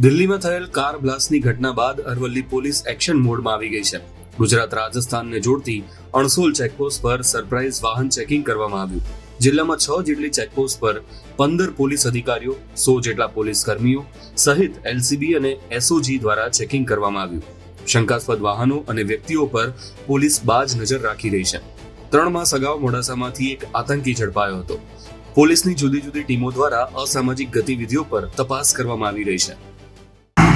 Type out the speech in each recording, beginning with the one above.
દિલ્હીમાં થયેલ કાર બ્લાસ્ટની ઘટના બાદ અરવલ્લી પોલીસ એક્શન મોડમાં આવી ગઈ છે. ગુજરાત રાજસ્થાનને જોડતી અણસોલ ચેકપોસ્ટ પર સરપ્રાઇઝ વાહન ચેકિંગ કરવામાં આવ્યું. જિલ્લામાં 6 જેટલી ચેકપોસ્ટ પર 15 પોલીસ અધિકારીઓ, 100 જેટલા પોલીસ કર્મીઓ સહિત એલસીબી અને એસઓજી દ્વારા ચેકિંગ કરવામાં આવ્યું. શંકાસ્પદ વાહનો અને વ્યક્તિઓ પર પોલીસ બાજ નજર રાખી રહી છે. 3 માસ અગાઉ મોડાસામાંથી એક આતંકી ઝડપાયો હતો. પોલીસની જુદી જુદી ટીમો દ્વારા અસામાજિક ગતિવિધિઓ પર તપાસ કરવામાં આવી રહી છે.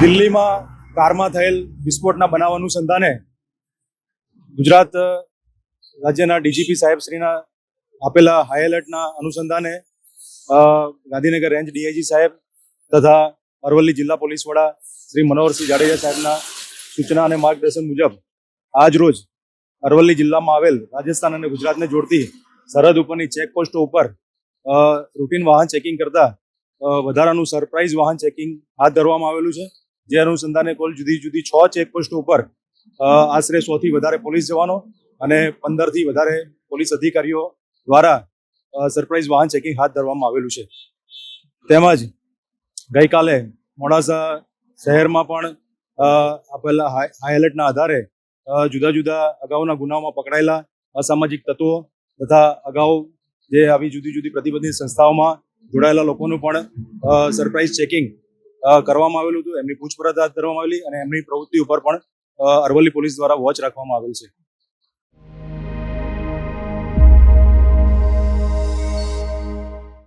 દિલ્હીમાં કારમાં થયેલ વિસ્ફોટના બનાવ અનુસંધાને ગુજરાત રાજ્યના ડીજીપી સાહેબશ્રીના આપેલા હાઈ એલર્ટના અનુસંધાને ગાંધીનગર રેન્જ ડીઆઈજી સાહેબ તથા અરવલ્લી જિલ્લા પોલીસ વડા શ્રી મનોહરસિંહ જાડેજા સાહેબના સૂચના અને માર્ગદર્શન મુજબ આજ રોજ અરવલ્લી જિલ્લામાં આવેલ રાજસ્થાન અને ગુજરાતને જોડતી સરહદ ઉપરની ચેકપોસ્ટો ઉપર રૂટીન વાહન ચેકિંગ કરતા વધારાનું સરપ્રાઇઝ વાહન ચેકિંગ હાથ ધરવામાં આવેલું છે. જે અનુસંધાને કુલ જુદી જુદી 6 ચેકપોસ્ટો ઉપર આશરે 100 થી વધારે પોલીસ જવાનો અને 15 થી વધારે પોલીસ અધિકારીઓ દ્વારા સરપ્રાઇઝ વાહન ચેકિંગ હાથ ધરવામાં આવેલું છે. તેમજ ગઈકાલે મોડાસા શહેરમાં પણ આપેલા હાઈ એલર્ટના આધારે જુદા જુદા અગાઉના ગુનાઓમાં પકડાયેલા અસામાજિક તત્વો તથા અગાઉ જે આવી જુદી જુદી પ્રતિબંધિત સંસ્થાઓમાં જોડાયેલા લોકોનું પણ સરપ્રાઇઝ ચેકિંગ કરવામાં આવેલું હતું. એમની પૂછપરછ હાથ ધરવામાં આવેલી અને એમની પ્રવૃત્તિ ઉપર પણ અરવલ્લી પોલીસ દ્વારા વોચ રાખવામાં આવેલ છે.